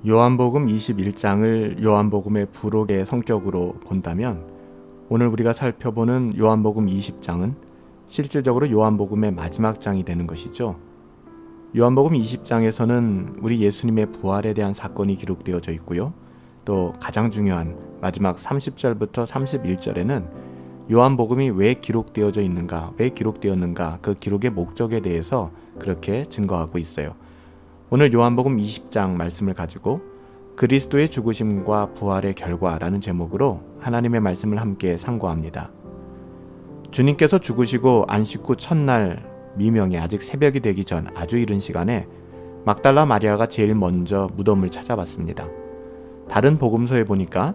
요한복음 21장을 요한복음의 부록의 성격으로 본다면 오늘 우리가 살펴보는 요한복음 20장은 실질적으로 요한복음의 마지막 장이 되는 것이죠. 요한복음 20장에서는 우리 예수님의 부활에 대한 사건이 기록되어져 있고요. 또 가장 중요한 마지막 30절부터 31절에는 요한복음이 왜 기록되어져 있는가, 왜 기록되었는가, 그 기록의 목적에 대해서 그렇게 증거하고 있어요. 오늘 요한복음 20장 말씀을 가지고 그리스도의 죽으심과 부활의 결과라는 제목으로 하나님의 말씀을 함께 상고합니다. 주님께서 죽으시고 안식 후 첫날 미명에 아직 새벽이 되기 전 아주 이른 시간에 막달라 마리아가 제일 먼저 무덤을 찾아봤습니다. 다른 복음서에 보니까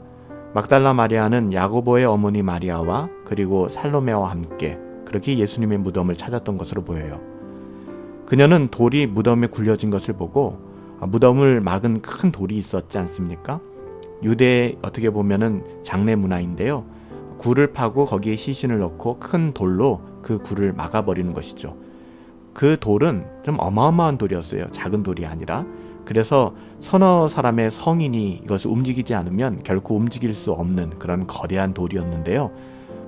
막달라 마리아는 야고보의 어머니 마리아와 그리고 살로메와 함께 그렇게 예수님의 무덤을 찾았던 것으로 보여요. 그녀는 돌이 무덤에 굴려진 것을 보고 무덤을 막은 큰 돌이 있었지 않습니까? 유대의 어떻게 보면은 장례 문화인데요. 굴을 파고 거기에 시신을 넣고 큰 돌로 그 굴을 막아버리는 것이죠. 그 돌은 좀 어마어마한 돌이었어요. 작은 돌이 아니라. 그래서 서너 사람의 성인이 이것을 움직이지 않으면 결코 움직일 수 없는 그런 거대한 돌이었는데요.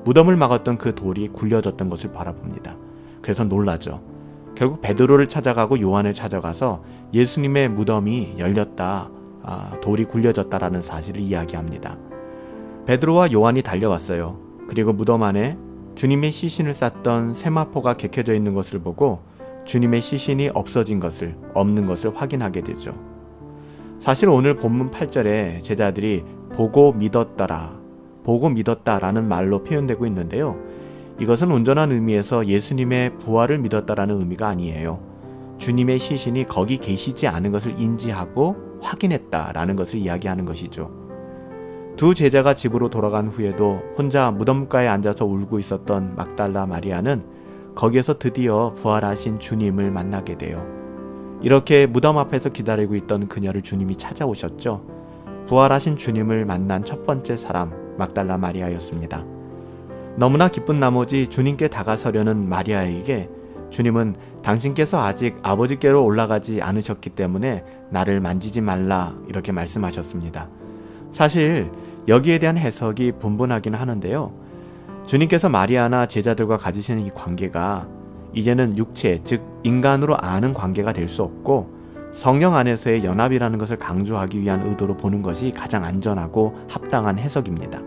무덤을 막았던 그 돌이 굴려졌던 것을 바라봅니다. 그래서 놀라죠. 결국 베드로를 찾아가고 요한을 찾아가서 예수님의 무덤이 열렸다, 돌이 굴려졌다라는 사실을 이야기합니다. 베드로와 요한이 달려왔어요. 그리고 무덤 안에 주님의 시신을 쌌던 세마포가 개켜져 있는 것을 보고 주님의 시신이 없어진 것을, 없는 것을 확인하게 되죠. 사실 오늘 본문 8절에 제자들이 보고 믿었다라는 말로 표현되고 있는데요. 이것은 온전한 의미에서 예수님의 부활을 믿었다라는 의미가 아니에요. 주님의 시신이 거기 계시지 않은 것을 인지하고 확인했다라는 것을 이야기하는 것이죠. 두 제자가 집으로 돌아간 후에도 혼자 무덤가에 앉아서 울고 있었던 막달라 마리아는 거기에서 드디어 부활하신 주님을 만나게 돼요. 이렇게 무덤 앞에서 기다리고 있던 그녀를 주님이 찾아오셨죠. 부활하신 주님을 만난 첫 번째 사람 막달라 마리아였습니다. 너무나 기쁜 나머지 주님께 다가서려는 마리아에게 주님은 당신께서 아직 아버지께로 올라가지 않으셨기 때문에 나를 만지지 말라 이렇게 말씀하셨습니다. 사실 여기에 대한 해석이 분분하긴 하는데요. 주님께서 마리아나 제자들과 가지시는 이 관계가 이제는 육체, 즉 인간으로 아는 관계가 될 수 없고 성령 안에서의 연합이라는 것을 강조하기 위한 의도로 보는 것이 가장 안전하고 합당한 해석입니다.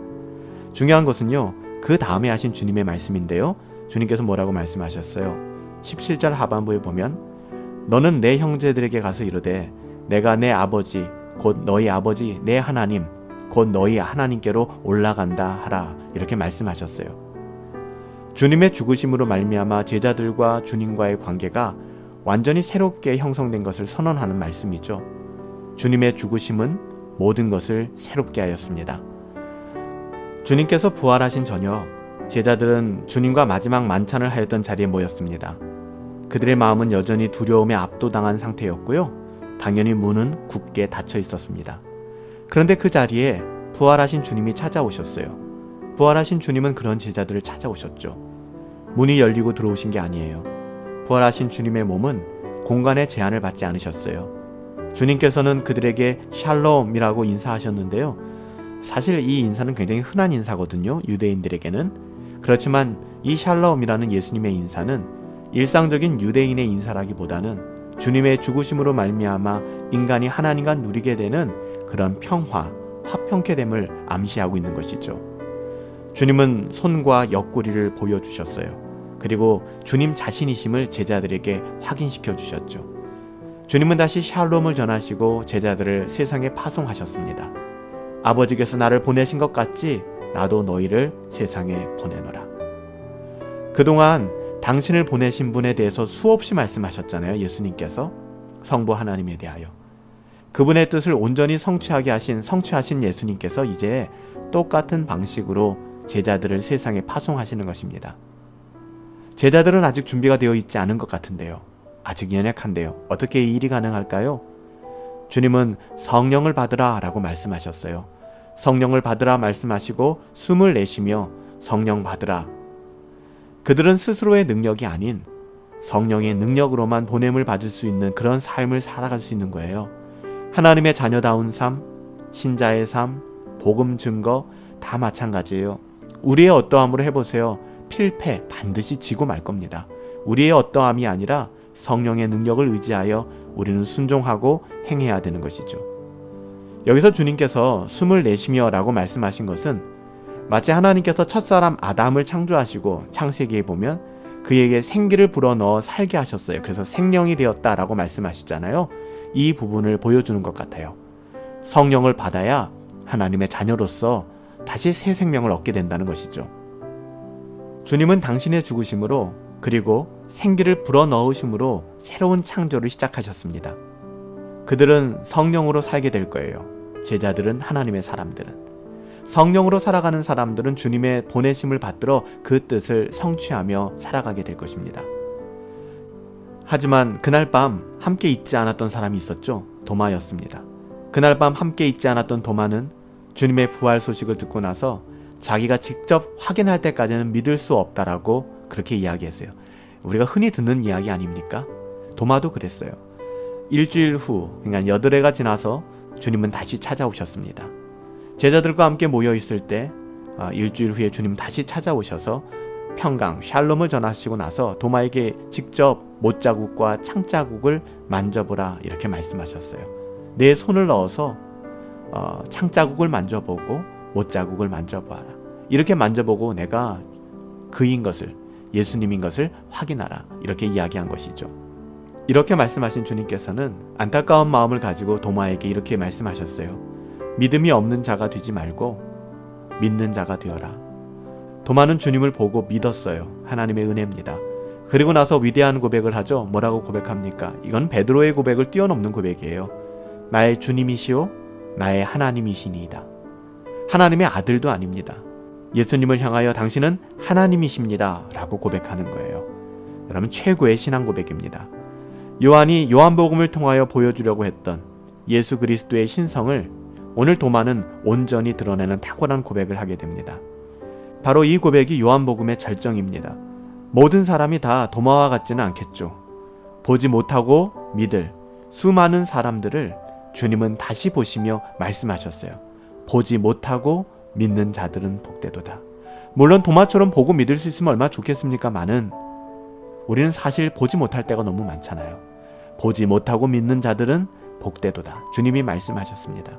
중요한 것은요. 그 다음에 하신 주님의 말씀인데요. 주님께서 뭐라고 말씀하셨어요? 17절 하반부에 보면 너는 내 형제들에게 가서 이르되 내가 내 아버지 곧 너희 아버지 내 하나님 곧 너희 하나님께로 올라간다 하라 이렇게 말씀하셨어요. 주님의 죽으심으로 말미암아 제자들과 주님과의 관계가 완전히 새롭게 형성된 것을 선언하는 말씀이죠. 주님의 죽으심은 모든 것을 새롭게 하였습니다. 주님께서 부활하신 저녁 제자들은 주님과 마지막 만찬을 하였던 자리에 모였습니다. 그들의 마음은 여전히 두려움에 압도당한 상태였고요. 당연히 문은 굳게 닫혀 있었습니다. 그런데 그 자리에 부활하신 주님이 찾아오셨어요. 부활하신 주님은 그런 제자들을 찾아오셨죠. 문이 열리고 들어오신 게 아니에요. 부활하신 주님의 몸은 공간의 제한을 받지 않으셨어요. 주님께서는 그들에게 샬롬이라고 인사하셨는데요. 사실 이 인사는 굉장히 흔한 인사거든요. 유대인들에게는. 그렇지만 이 샬롬이라는 예수님의 인사는 일상적인 유대인의 인사라기보다는 주님의 죽으심으로 말미암아 인간이 하나님과 누리게 되는 그런 평화, 화평케됨을 암시하고 있는 것이죠. 주님은 손과 옆구리를 보여주셨어요. 그리고 주님 자신이심을 제자들에게 확인시켜 주셨죠. 주님은 다시 샬롬을 전하시고 제자들을 세상에 파송하셨습니다. 아버지께서 나를 보내신 것 같지 나도 너희를 세상에 보내노라. 그동안 당신을 보내신 분에 대해서 수없이 말씀하셨잖아요. 예수님께서 성부 하나님에 대하여. 그분의 뜻을 온전히 성취하신 예수님께서 이제 똑같은 방식으로 제자들을 세상에 파송하시는 것입니다. 제자들은 아직 준비가 되어 있지 않은 것 같은데요. 아직 연약한데요. 어떻게 이 일이 가능할까요? 주님은 성령을 받으라 라고 말씀하셨어요. 성령을 받으라 말씀하시고 숨을 내쉬며 성령 받으라. 그들은 스스로의 능력이 아닌 성령의 능력으로만 보냄을 받을 수 있는 그런 삶을 살아갈 수 있는 거예요. 하나님의 자녀다운 삶, 신자의 삶, 복음 증거 다 마찬가지예요. 우리의 어떠함으로 해보세요. 필패 반드시 지고 말 겁니다. 우리의 어떠함이 아니라 성령의 능력을 의지하여 우리는 순종하고 행해야 되는 것이죠. 여기서 주님께서 숨을 내쉬며 라고 말씀하신 것은 마치 하나님께서 첫사람 아담을 창조하시고 창세기에 보면 그에게 생기를 불어넣어 살게 하셨어요. 그래서 생명이 되었다라고 말씀하시잖아요. 이 부분을 보여주는 것 같아요. 성령을 받아야 하나님의 자녀로서 다시 새 생명을 얻게 된다는 것이죠. 주님은 당신의 죽으심으로 그리고 생기를 불어넣으심으로 새로운 창조를 시작하셨습니다. 그들은 성령으로 살게 될 거예요. 제자들은, 하나님의 사람들은. 성령으로 살아가는 사람들은 주님의 보내심을 받들어 그 뜻을 성취하며 살아가게 될 것입니다. 하지만 그날 밤 함께 있지 않았던 사람이 있었죠. 도마였습니다. 그날 밤 함께 있지 않았던 도마는 주님의 부활 소식을 듣고 나서 자기가 직접 확인할 때까지는 믿을 수 없다라고 그렇게 이야기했어요. 우리가 흔히 듣는 이야기 아닙니까? 도마도 그랬어요. 일주일 후, 그러니까 8회가 지나서 주님은 다시 찾아오셨습니다. 제자들과 함께 모여 있을 때 일주일 후에 주님 다시 찾아오셔서 평강, 샬롬을 전하시고 나서 도마에게 직접 못자국과 창자국을 만져보라 이렇게 말씀하셨어요. 내 손을 넣어서 창자국을 만져보고 못자국을 만져보아라. 이렇게 만져보고 내가 그인 것을, 예수님인 것을 확인하라. 이렇게 이야기한 것이죠. 이렇게 말씀하신 주님께서는 안타까운 마음을 가지고 도마에게 이렇게 말씀하셨어요. 믿음이 없는 자가 되지 말고 믿는 자가 되어라. 도마는 주님을 보고 믿었어요. 하나님의 은혜입니다. 그리고 나서 위대한 고백을 하죠. 뭐라고 고백합니까? 이건 베드로의 고백을 뛰어넘는 고백이에요. 나의 주님이시오 나의 하나님이시니이다. 하나님의 아들도 아닙니다. 예수님을 향하여 당신은 하나님이십니다 라고 고백하는 거예요. 여러분, 최고의 신앙 고백입니다. 요한이 요한복음을 통하여 보여주려고 했던 예수 그리스도의 신성을 오늘 도마는 온전히 드러내는 탁월한 고백을 하게 됩니다. 바로 이 고백이 요한복음의 절정입니다. 모든 사람이 다 도마와 같지는 않겠죠. 보지 못하고 믿을 수많은 사람들을 주님은 다시 보시며 말씀하셨어요. 보지 못하고 믿는 자들은 복되도다. 물론 도마처럼 보고 믿을 수 있으면 얼마나 좋겠습니까마는 우리는 사실 보지 못할 때가 너무 많잖아요. 보지 못하고 믿는 자들은 복되도다. 주님이 말씀하셨습니다.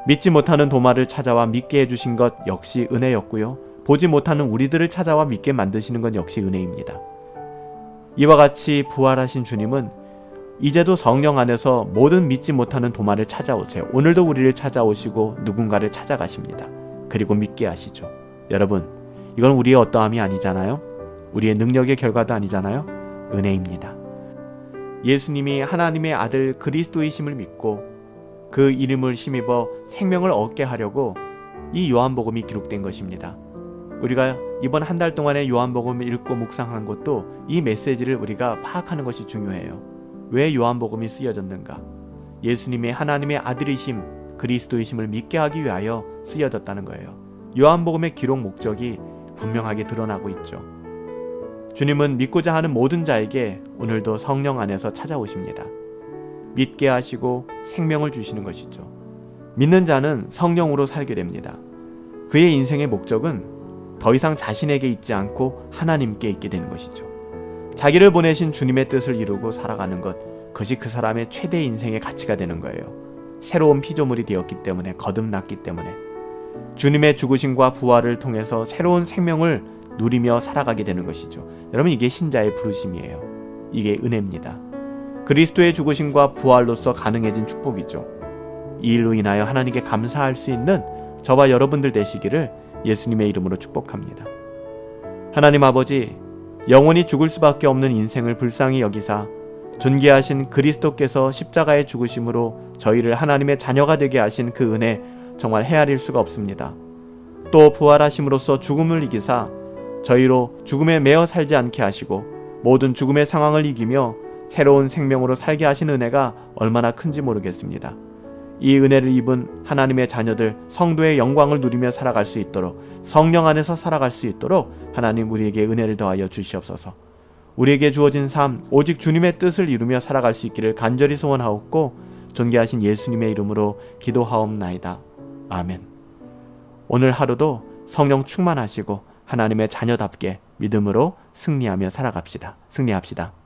믿지 못하는 도마를 찾아와 믿게 해주신 것 역시 은혜였고요. 보지 못하는 우리들을 찾아와 믿게 만드시는 건 역시 은혜입니다. 이와 같이 부활하신 주님은 이제도 성령 안에서 모든 믿지 못하는 도마를 찾아오세요. 오늘도 우리를 찾아오시고 누군가를 찾아가십니다. 그리고 믿게 하시죠. 여러분, 이건 우리의 어떠함이 아니잖아요. 우리의 능력의 결과도 아니잖아요. 은혜입니다. 예수님이 하나님의 아들 그리스도이심을 믿고 그 이름을 힘입어 생명을 얻게 하려고 이 요한복음이 기록된 것입니다. 우리가 이번 한 달 동안의 요한복음을 읽고 묵상한 것도 이 메시지를 우리가 파악하는 것이 중요해요. 왜 요한복음이 쓰여졌는가? 예수님의 하나님의 아들이심, 그리스도이심을 믿게 하기 위하여 쓰여졌다는 거예요. 요한복음의 기록 목적이 분명하게 드러나고 있죠. 주님은 믿고자 하는 모든 자에게 오늘도 성령 안에서 찾아오십니다. 믿게 하시고 생명을 주시는 것이죠. 믿는 자는 성령으로 살게 됩니다. 그의 인생의 목적은 더 이상 자신에게 있지 않고 하나님께 있게 되는 것이죠. 자기를 보내신 주님의 뜻을 이루고 살아가는 것, 그것이 그 사람의 최대 인생의 가치가 되는 거예요. 새로운 피조물이 되었기 때문에, 거듭났기 때문에 주님의 죽으심과 부활을 통해서 새로운 생명을 누리며 살아가게 되는 것이죠. 여러분, 이게 신자의 부르심이에요. 이게 은혜입니다. 그리스도의 죽으심과 부활로서 가능해진 축복이죠. 이 일로 인하여 하나님께 감사할 수 있는 저와 여러분들 되시기를 예수님의 이름으로 축복합니다. 하나님 아버지, 영원히 죽을 수밖에 없는 인생을 불쌍히 여기사 존귀하신 그리스도께서 십자가의 죽으심으로 저희를 하나님의 자녀가 되게 하신 그 은혜 정말 헤아릴 수가 없습니다. 또 부활하심으로써 죽음을 이기사 저희로 죽음에 매어 살지 않게 하시고 모든 죽음의 상황을 이기며 새로운 생명으로 살게 하신 은혜가 얼마나 큰지 모르겠습니다. 이 은혜를 입은 하나님의 자녀들, 성도의 영광을 누리며 살아갈 수 있도록, 성령 안에서 살아갈 수 있도록 하나님 우리에게 은혜를 더하여 주시옵소서. 우리에게 주어진 삶, 오직 주님의 뜻을 이루며 살아갈 수 있기를 간절히 소원하옵고 존귀하신 예수님의 이름으로 기도하옵나이다. 아멘. 오늘 하루도 성령 충만하시고 하나님의 자녀답게 믿음으로 승리합시다.